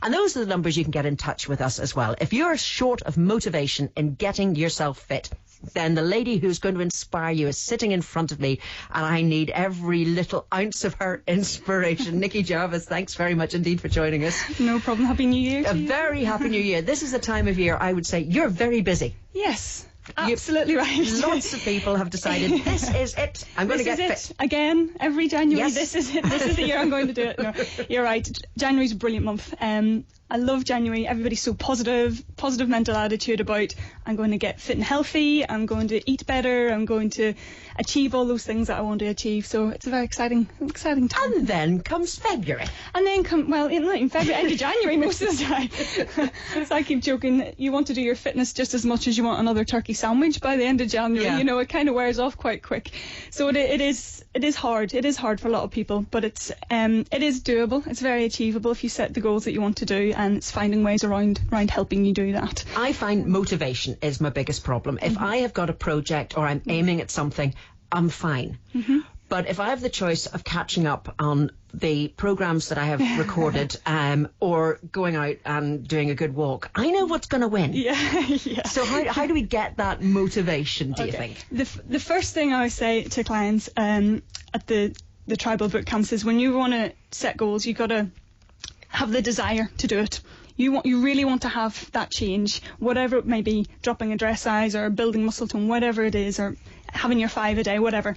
And those are the numbers you can get in touch with us as well. If you're short of motivation in getting yourself fit, then the lady who's going to inspire you is sitting in front of me, and I need every little ounce of her inspiration. Nikki Jarvis, thanks very much indeed for joining us. No problem. Happy New Year. A very happy New Year. This is the time of year, I would say, you're very busy. Yes. Absolutely right. Lots of people have decided this is it. I'm going to get fit. Again, every January, yes. This is it. This is the year I'm going to do it. No, you're right. January's a brilliant month. I love January. Everybody's so positive mental attitude about I'm going to get fit and healthy, I'm going to eat better, I'm going to achieve all those things that I want to achieve. So it's a very exciting time. And then comes February. And then not in February, end of January most of the time. So I keep joking, you want to do your fitness just as much as you want another turkey sandwich by the end of January. Yeah. You know, it kind of wears off quite quick. So it is hard. It is hard for a lot of people, but it is doable. It's very achievable if you set the goals that you want to do, and it's finding ways around helping you do that. I find motivation is my biggest problem. If I have got a project or I'm aiming at something, I'm fine. But if I have the choice of catching up on the programmes that I have recorded or going out and doing a good walk, I know what's going to win. Yeah. So how do we get that motivation, do you think? The first thing I say to clients at the tribal boot camps is when you want to set goals, you've got to have the desire to do it. You really want to have that change, whatever it may be, dropping a dress size or building muscle tone, whatever it is, or having your 5 a day, whatever.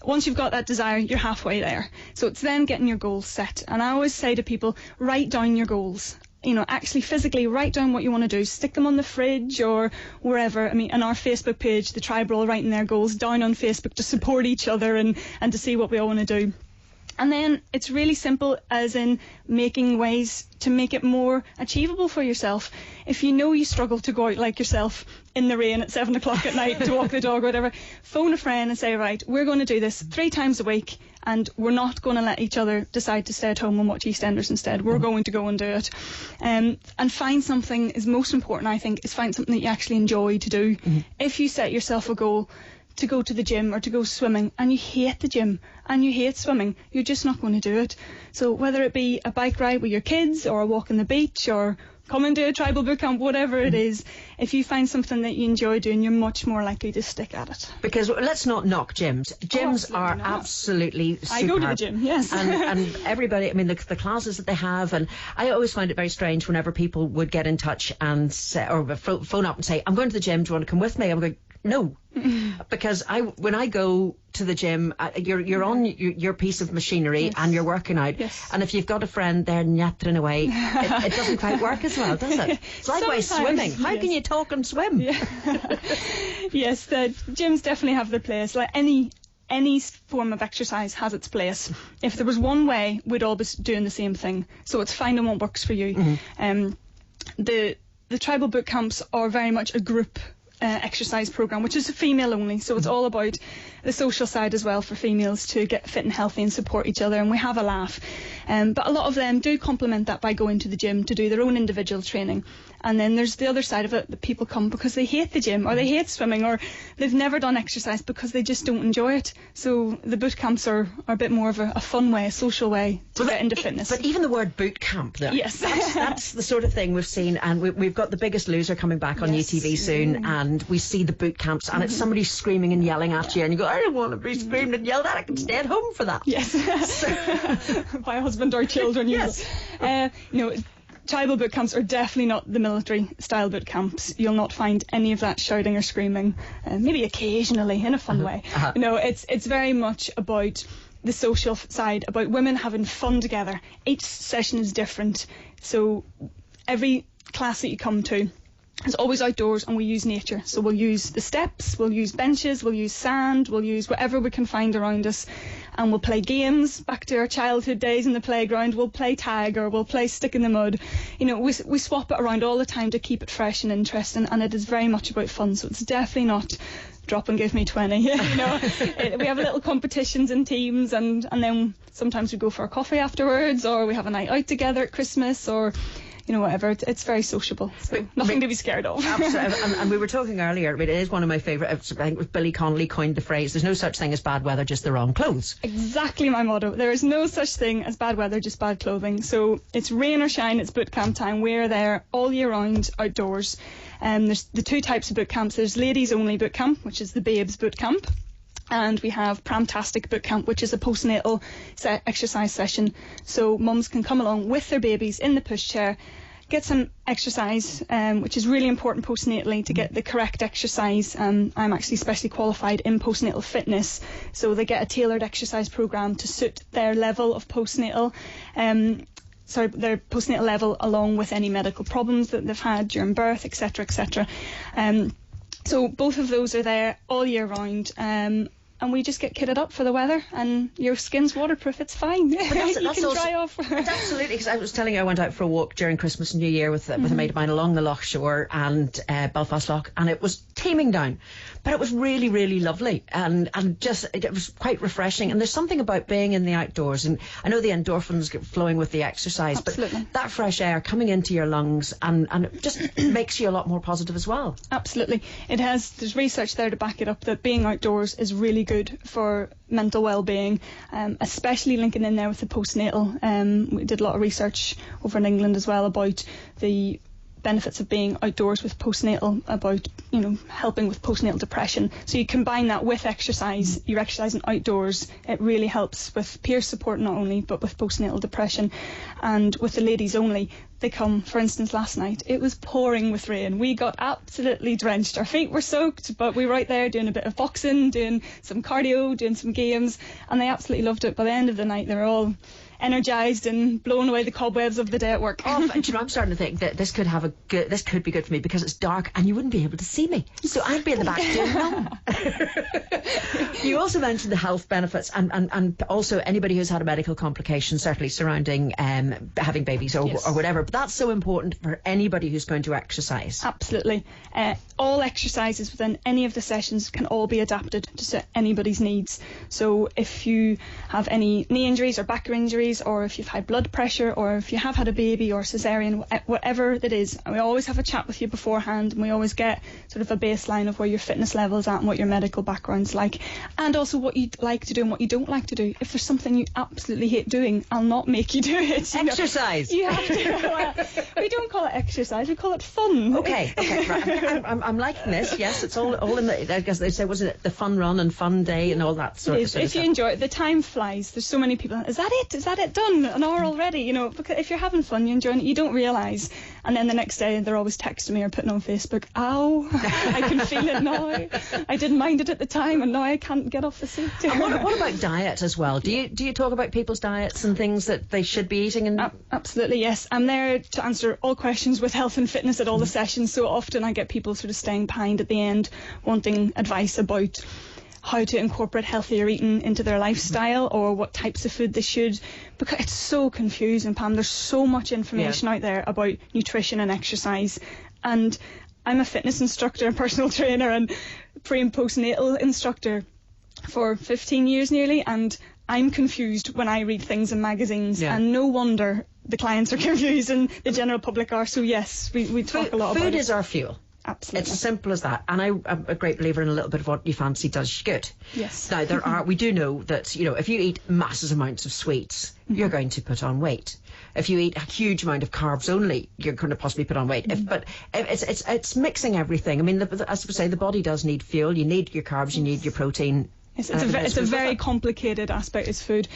Once you've got that desire, you're halfway there. So it's then getting your goals set. And I always say to people, write down your goals. You know, actually physically write down what you want to do. Stick them on the fridge or wherever. I mean, on our Facebook page, the tribe are all writing their goals down on Facebook to support each other and to see what we all want to do. And then it's really simple, as in making ways to make it more achievable for yourself. If you know you struggle to go out like yourself in the rain at 7 o'clock at night to walk the dog or whatever, phone a friend and say, right, we're going to do this 3 times a week, and we're not going to let each other decide to stay at home and watch EastEnders instead. We're going to go and do it. And find something is most important, I think, is find something that you actually enjoy to do. If you set yourself a goal to go to the gym or to go swimming and you hate the gym and you hate swimming, you're just not going to do it. So whether it be a bike ride with your kids or a walk on the beach or come and do a tribal boot camp, whatever it is, if you find something that you enjoy doing, you're much more likely to stick at it. Because let's not knock gyms. Gyms are absolutely superb. I go to the gym, yes. and everybody, I mean, the classes that they have, and I always find it very strange whenever people would get in touch and say, or phone up and say, I'm going to the gym, do you want to come with me? I'm going, no. Because when I go to the gym, you're on your piece of machinery and you're working out. Yes. And if you've got a friend there nattering away, it doesn't quite work as well, does it? It's likewise swimming. How can you talk and swim? Yeah. Yes, the gyms definitely have their place. Like any form of exercise has its place. If there was one way, we'd all be doing the same thing. So it's finding what works for you. The tribal boot camps are very much a group exercise program, which is female only, so it's all about the social side as well for females to get fit and healthy and support each other, and we have a laugh. But a lot of them do complement that by going to the gym to do their own individual training. And then there's the other side of it, that people come because they hate the gym or they hate swimming or they've never done exercise because they just don't enjoy it. So the boot camps are a bit more of a fun way, a social way to get into fitness. But even the word boot camp, though, yes, that's the sort of thing we've seen, and we've got The Biggest Loser coming back on UTV soon, and we see the boot camps, and it's somebody screaming and yelling at you, and you go, I don't want to be screamed and yelled at, I can stay at home for that. Yes. By a husband or children. Yes. Tribal boot camps are definitely not the military style boot camps. You'll not find any of that shouting or screaming, maybe occasionally in a fun way. It's very much about the social side, about women having fun together. Each session is different, so every class that you come to is always outdoors, and we use nature. So we'll use the steps, we'll use benches, we'll use sand, we'll use whatever we can find around us, and we'll play games back to our childhood days in the playground. We'll play tag or we'll play stick in the mud. You know, we swap it around all the time to keep it fresh and interesting, and it is very much about fun. So it's definitely not drop and give me 20. We have little competitions in teams, and then sometimes we go for a coffee afterwards, or we have a night out together at Christmas, or whatever. It's very sociable, so nothing to be scared of. Absolutely. And we were talking earlier, it is one of my favourite, I think it was Billy Connolly coined the phrase, there's no such thing as bad weather, just the wrong clothes. Exactly my motto. There is no such thing as bad weather, just bad clothing. So it's rain or shine, it's boot camp time. We're there all year round, outdoors. There's the two types of boot camps. There's ladies only boot camp, which is the babes boot camp. And we have Pramtastic boot camp, which is a postnatal exercise session. So mums can come along with their babies in the pushchair, get some exercise, which is really important postnatally to get the correct exercise. I'm actually specially qualified in postnatal fitness, so they get a tailored exercise programme to suit their level of postnatal. Their postnatal level, along with any medical problems that they've had during birth, etc., etc. So both of those are there all year round. And we just get kitted up for the weather, and your skin's waterproof, it's fine. You can dry off. Absolutely, because I was telling you I went out for a walk during Christmas and New Year with a mate of mine along the Loch Shore and Belfast Loch, and it was teeming down, but it was really, really lovely, and just it was quite refreshing. And there's something about being in the outdoors, and I know the endorphins get flowing with the exercise, Absolutely. But that fresh air coming into your lungs and it just makes you a lot more positive as well. Absolutely. There's research there to back it up that being outdoors is really good for mental well-being, especially linking in there with the postnatal. We did a lot of research over in England as well about the benefits of being outdoors with postnatal, about helping with postnatal depression. So you combine that with exercise, you're exercising outdoors, it really helps with peer support not only, but with postnatal depression. And with the ladies only, they come, for instance, last night it was pouring with rain, we got absolutely drenched, our feet were soaked, but we were out there doing a bit of boxing, doing some cardio, doing some games, and they absolutely loved it. By the end of the night they were all energised and blowing away the cobwebs of the day at work. I'm starting to think that this could be good for me, because it's dark and you wouldn't be able to see me, so I'd be in the back doing nothing. You also mentioned the health benefits and also anybody who's had a medical complication, certainly surrounding having babies or whatever, but that's so important for anybody who's going to exercise. Absolutely. All exercises within any of the sessions can all be adapted to suit anybody's needs. So if you have any knee injuries or back injuries, or if you've had blood pressure, or if you have had a baby or cesarean, whatever it is, we always have a chat with you beforehand, and we always get sort of a baseline of where your fitness level is at and what your medical background's like, and also what you like to do and what you don't like to do. If there's something you absolutely hate doing, I'll not make you do it. Exercise. You have to. Well, we don't call it exercise, we call it fun. Okay, right. I'm liking this. Yes, it's all in the. I guess they say, wasn't it the fun run and fun day and all that sort of stuff. If you enjoy it, the time flies. There's so many people. Is that it? Is that it done? An hour already? Because if you're having fun, you're enjoying it, you don't realise. And then the next day they're always texting me or putting on Facebook, ow, I can feel it now. I didn't mind it at the time, and now I can't get off the seat. And what about diet as well? Do you talk about people's diets and things that they should be eating? And absolutely, yes. I'm there to answer all questions with health and fitness at all the sessions. So often I get people sort of staying behind at the end, wanting advice about how to incorporate healthier eating into their lifestyle, or what types of food they should, because it's so confusing, Pam. There's so much information out there about nutrition and exercise, and I'm a fitness instructor and personal trainer and pre and postnatal instructor for 15 years nearly, and I'm confused when I read things in magazines, and no wonder the clients are confused and the general public are. So yes, we talk a lot about it. Food is our fuel. Absolutely. It's as simple as that. And I'm a great believer in a little bit of what you fancy does you good. Yes. Now, we do know that, if you eat massive amounts of sweets, you're going to put on weight. If you eat a huge amount of carbs only, you're going to possibly put on weight. But it's mixing everything. I mean, as we say, the body does need fuel. You need your carbs, you need your protein. It's a very complicated aspect, is food.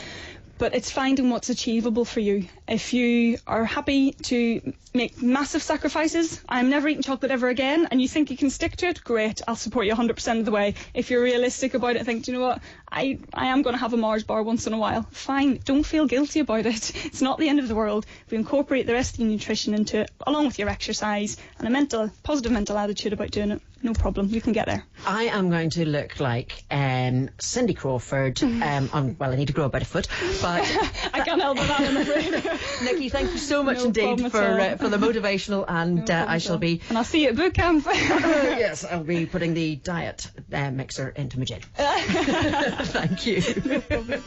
But it's finding what's achievable for you. If you are happy to make massive sacrifices, I'm never eating chocolate ever again, and you think you can stick to it, great, I'll support you 100% of the way. If you're realistic about it and think, do you know what, I am going to have a Mars bar once in a while, fine, don't feel guilty about it. It's not the end of the world. If you incorporate the rest of your nutrition into it, along with your exercise and a positive mental attitude about doing it, no problem, you can get there. I am going to look like Cindy Crawford. I need to grow about a foot, but I can't help that, I'm afraid. Nikki, thank you so much indeed for the motivational, and I shall be. And I'll see you at boot camp. Yes, I'll be putting the diet mixer into my gin. Thank you. No problem.